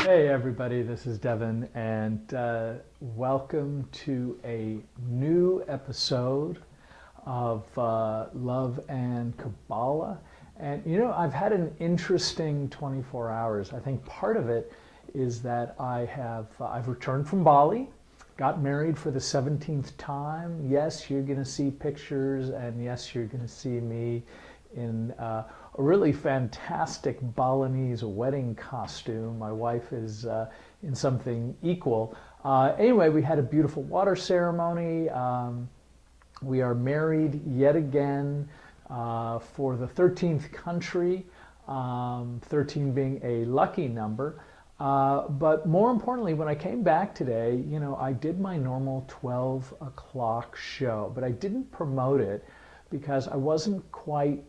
Hey everybody, this is Devin, and welcome to a new episode of Love and Kabbalah. And I've had an interesting 24 hours. I think part of it is that I've returned from Bali, got married for the 17th time. Yes, you're going to see pictures, and yes, you're going to see me in a really fantastic Balinese wedding costume. My wife is in something equal. Anyway, we had a beautiful water ceremony. We are married yet again for the 13th country, 13 being a lucky number. But more importantly, when I came back today, I did my normal 12 o'clock show, but I didn't promote it because I wasn't quite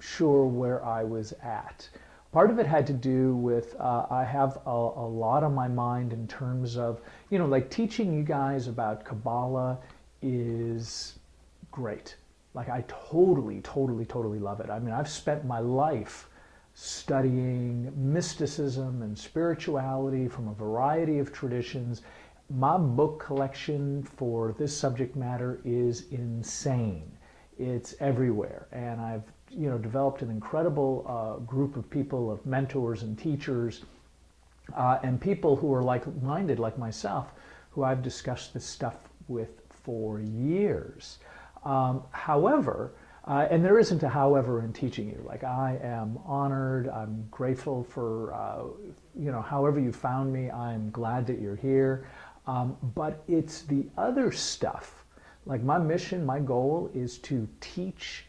sure where I was at. Part of it had to do with I have a lot on my mind in terms of, like teaching you guys about Kabbalah is great. Like I totally love it. I mean, I've spent my life studying mysticism and spirituality from a variety of traditions. My book collection for this subject matter is insane. It's everywhere, and I've developed an incredible group of people, of mentors and teachers, and people who are like-minded like myself, who I've discussed this stuff with for years. However, and there isn't a however in teaching you. Like, I am honored, I'm grateful for, however you found me, I'm glad that you're here. But it's the other stuff. Like, my mission, my goal is to teach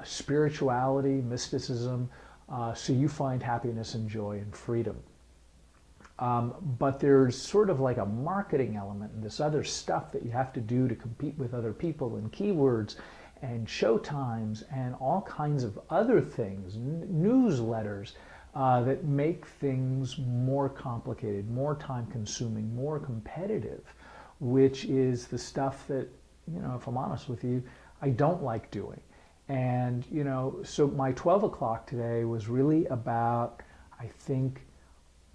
spirituality, mysticism, so you find happiness and joy and freedom. But there's sort of like a marketing element and this other stuff that you have to do to compete with other people, and keywords and show times and all kinds of other things, newsletters that make things more complicated, more time consuming, more competitive, which is the stuff that, if I'm honest with you, I don't like doing. And, so my 12 o'clock today was really about, I think,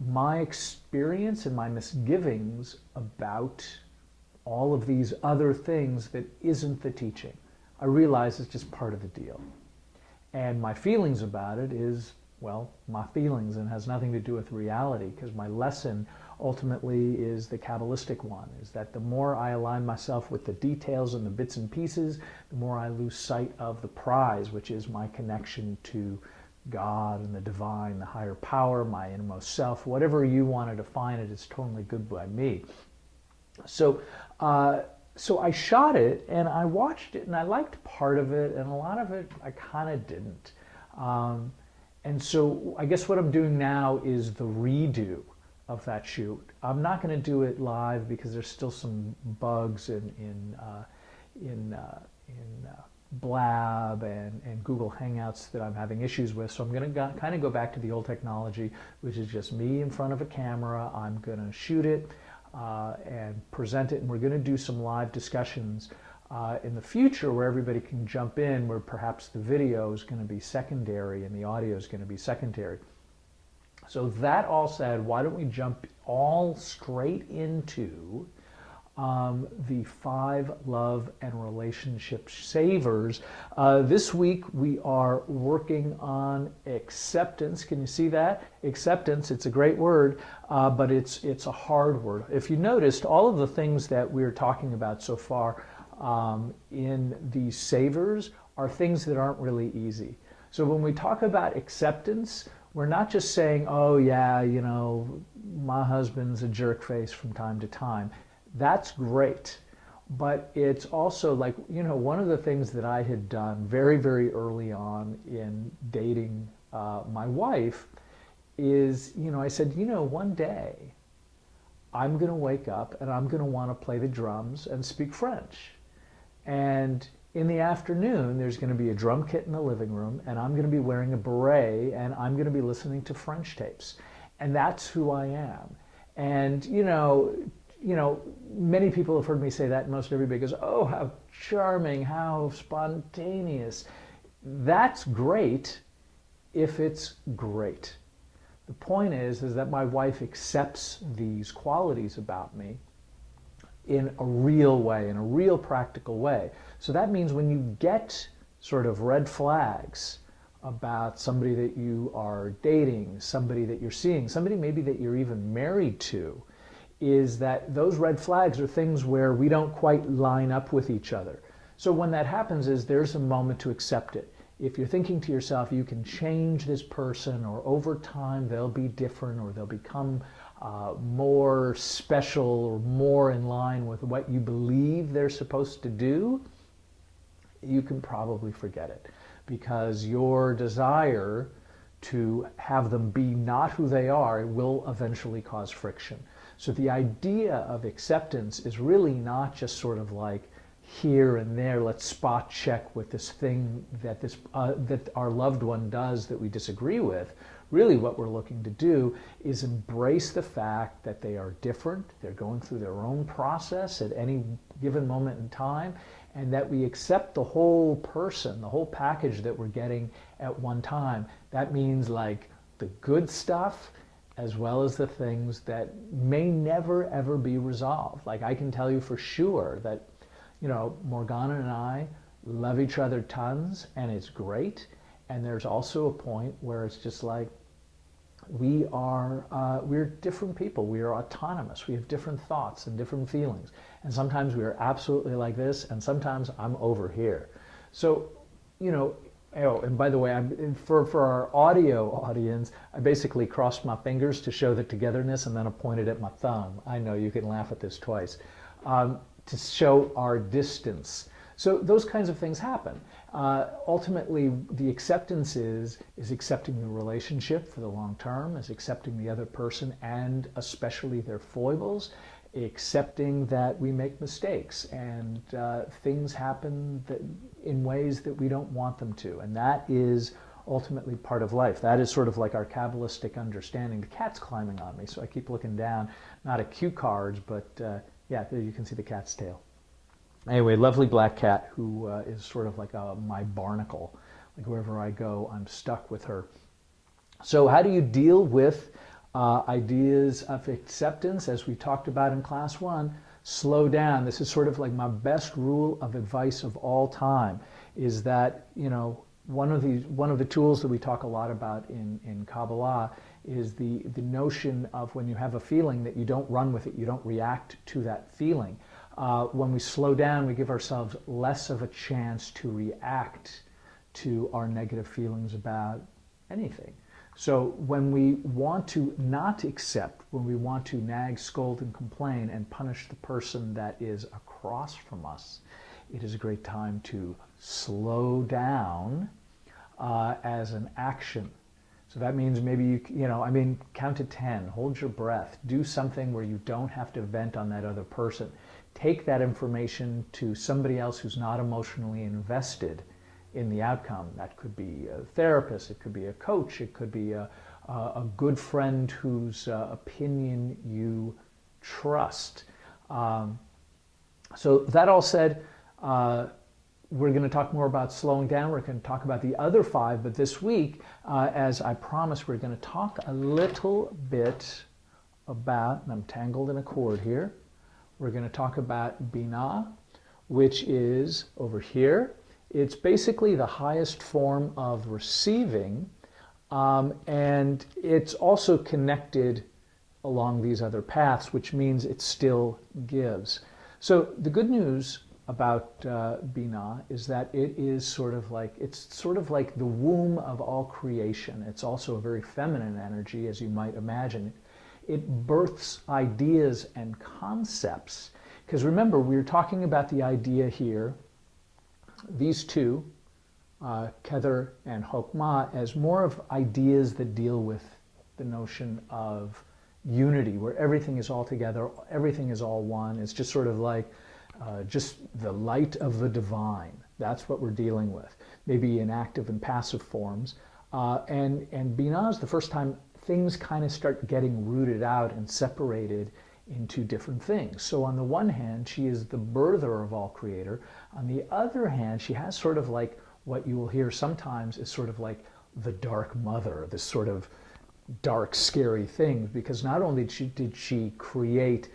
my experience and my misgivings about all of these other things that isn't the teaching. I realize it's just part of the deal. And my feelings about it is, well, my feelings, and has nothing to do with reality, because my lesson ultimately is the Kabbalistic one, is that the more I align myself with the details and the bits and pieces, the more I lose sight of the prize, which is my connection to God and the divine, the higher power, my innermost self. Whatever you want to define it is totally good by me. So I shot it and I watched it, and I liked part of it, and a lot of it I kind of didn't. And so I guess what I'm doing now is the redo of that shoot. I'm not going to do it live because there's still some bugs in Blab and Google Hangouts that I'm having issues with. So I'm going to kind of go back to the old technology, which is just me in front of a camera. I'm going to shoot it and present it, and we're going to do some live discussions in the future where everybody can jump in, where perhaps the video is going to be secondary and the audio is going to be secondary. So that all said, why don't we jump all straight into the 5 love and relationship savers. This week we are working on acceptance. Can you see that? Acceptance, it's a great word, but it's a hard word. If you noticed, all of the things that we're talking about so far in these savers are things that aren't really easy. So when we talk about acceptance, we're not just saying, oh yeah, my husband's a jerk face from time to time. That's great. But it's also like, one of the things that I had done very, very early on in dating my wife is, I said, one day I'm going to wake up and I'm going to want to play the drums and speak French. And in the afternoon, there's going to be a drum kit in the living room, and I'm going to be wearing a beret, and I'm going to be listening to French tapes. And that's who I am. And, many people have heard me say that, and most everybody goes, oh, how charming, how spontaneous. That's great if it's great. The point is that my wife accepts these qualities about me in a real way, in a real practical way. So that means when you get sort of red flags about somebody that you are dating, somebody that you're seeing, somebody maybe that you're even married to, is that those red flags are things where we don't quite line up with each other. So when that happens is there's a moment to accept it. If you're thinking to yourself, you can change this person, or over time they'll be different, or they'll become more special, or more in line with what you believe they're supposed to do, you can probably forget it, because your desire to have them be not who they are will eventually cause friction. So the idea of acceptance is really not just sort of like here and there, let's spot check with this thing that that our loved one does that we disagree with. Really what we're looking to do is embrace the fact that they are different, they're going through their own process at any given moment in time, and that we accept the whole person, the whole package that we're getting at one time. That means like the good stuff as well as the things that may never ever be resolved. Like I can tell you for sure that, you know, Morgana and I love each other tons, and it's great. And there's also a point where it's just like we're different people. We are autonomous. We have different thoughts and different feelings. And sometimes we are absolutely like this, and sometimes I'm over here. So, you know, oh, and by the way, for our audio audience, I basically crossed my fingers to show the togetherness, and then I pointed at my thumb. I know you can laugh at this twice. To show our distance. So those kinds of things happen. Ultimately, the acceptance is accepting the relationship for the long term, is accepting the other person and especially their foibles, accepting that we make mistakes and things happen in ways that we don't want them to. And that is ultimately part of life. That is sort of like our Kabbalistic understanding. The cat's climbing on me, so I keep looking down, not at cue cards, but yeah, there you can see the cat's tail. Anyway, lovely black cat who is sort of like my barnacle. Like wherever I go, I'm stuck with her. So how do you deal with ideas of acceptance? As we talked about in class 1, slow down. This is sort of like my best rule of advice of all time, is that, you know, one of the tools that we talk a lot about in Kabbalah is the notion of when you have a feeling that you don't run with it, you don't react to that feeling. When we slow down, we give ourselves less of a chance to react to our negative feelings about anything. So when we want to not accept, when we want to nag, scold, and complain and punish the person that is across from us, it is a great time to slow down as an action. So that means maybe count to 10, hold your breath, do something where you don't have to vent on that other person. Take that information to somebody else who's not emotionally invested in the outcome. That could be a therapist, it could be a coach, it could be a good friend whose opinion you trust. So that all said, we're going to talk more about slowing down. We're going to talk about the other 5, but this week, as I promised, we're going to talk a little bit about, and I'm tangled in a cord here, we're going to talk about Binah, which is over here. It's basically the highest form of receiving, and it's also connected along these other paths, which means it still gives. So the good news about Binah is that it's sort of like the womb of all creation. It's also a very feminine energy, as you might imagine. It births ideas and concepts. Because remember, we were talking about the idea here, these two, Kether and Chokmah, as more of ideas that deal with the notion of unity, where everything is all together, everything is all one. It's just sort of like just the light of the divine. That's what we're dealing with, maybe in active and passive forms. And Binah is the first time things kind of start getting rooted out and separated into different things. So on the one hand, she is the birther of all creator. On the other hand, she has sort of like what you will hear sometimes is sort of like the dark mother, this sort of dark, scary things, because not only did she create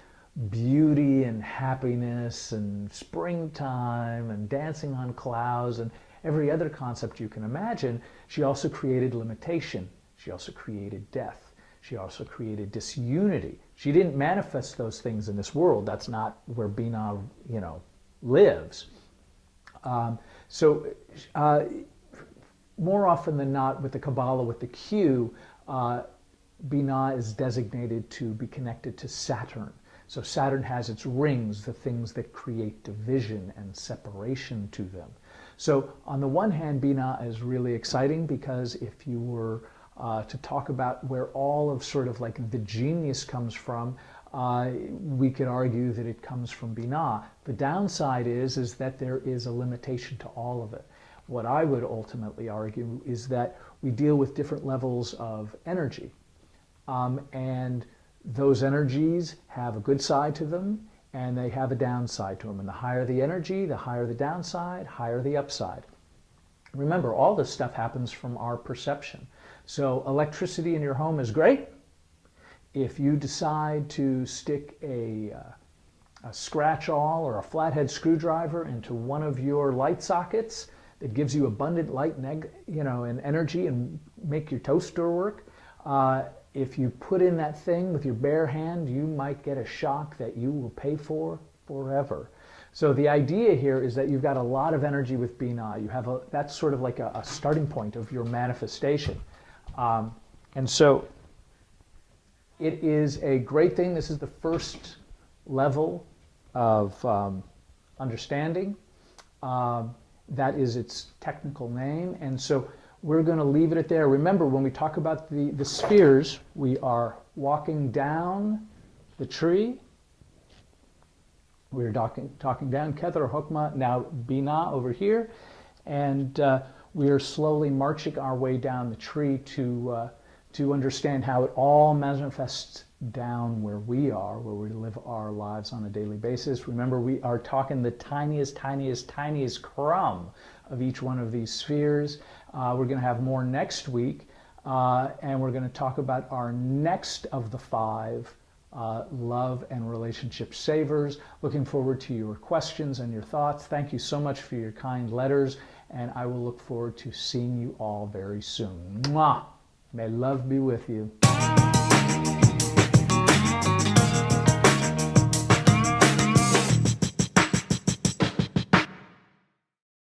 beauty and happiness and springtime and dancing on clouds and every other concept you can imagine, she also created limitation. She also created death. She also created disunity. She didn't manifest those things in this world. That's not where Binah, lives. More often than not, with the Kabbalah, with the Q, Binah is designated to be connected to Saturn. So Saturn has its rings, the things that create division and separation to them. So on the one hand, Binah is really exciting, because if you were to talk about where all of sort of like the genius comes from, we could argue that it comes from Binah. The downside is that there is a limitation to all of it. What I would ultimately argue is that we deal with different levels of energy. And those energies have a good side to them, and they have a downside to them. And the higher the energy, the higher the downside, higher the upside. Remember, all this stuff happens from our perception. So electricity in your home is great. If you decide to stick a scratch-all or a flathead screwdriver into one of your light sockets that gives you abundant light and energy and make your toaster work, if you put in that thing with your bare hand, you might get a shock that you will pay for forever. So the idea here is that you've got a lot of energy with Binah. That's sort of like a starting point of your manifestation. And so it is a great thing. This is the first level of understanding. That is its technical name. And so we're going to leave it at there. Remember, when we talk about the spheres, we are walking down the tree. We're talking down Kether Hokmah, now Binah over here. And we are slowly marching our way down the tree to understand how it all manifests down where we are, where we live our lives on a daily basis. Remember, we are talking the tiniest, tiniest, tiniest crumb of each one of these spheres. We're going to have more next week, and we're going to talk about our next of the 5 love and relationship savers. Looking forward to your questions and your thoughts. Thank you so much for your kind letters, and I will look forward to seeing you all very soon. Mwah! May love be with you.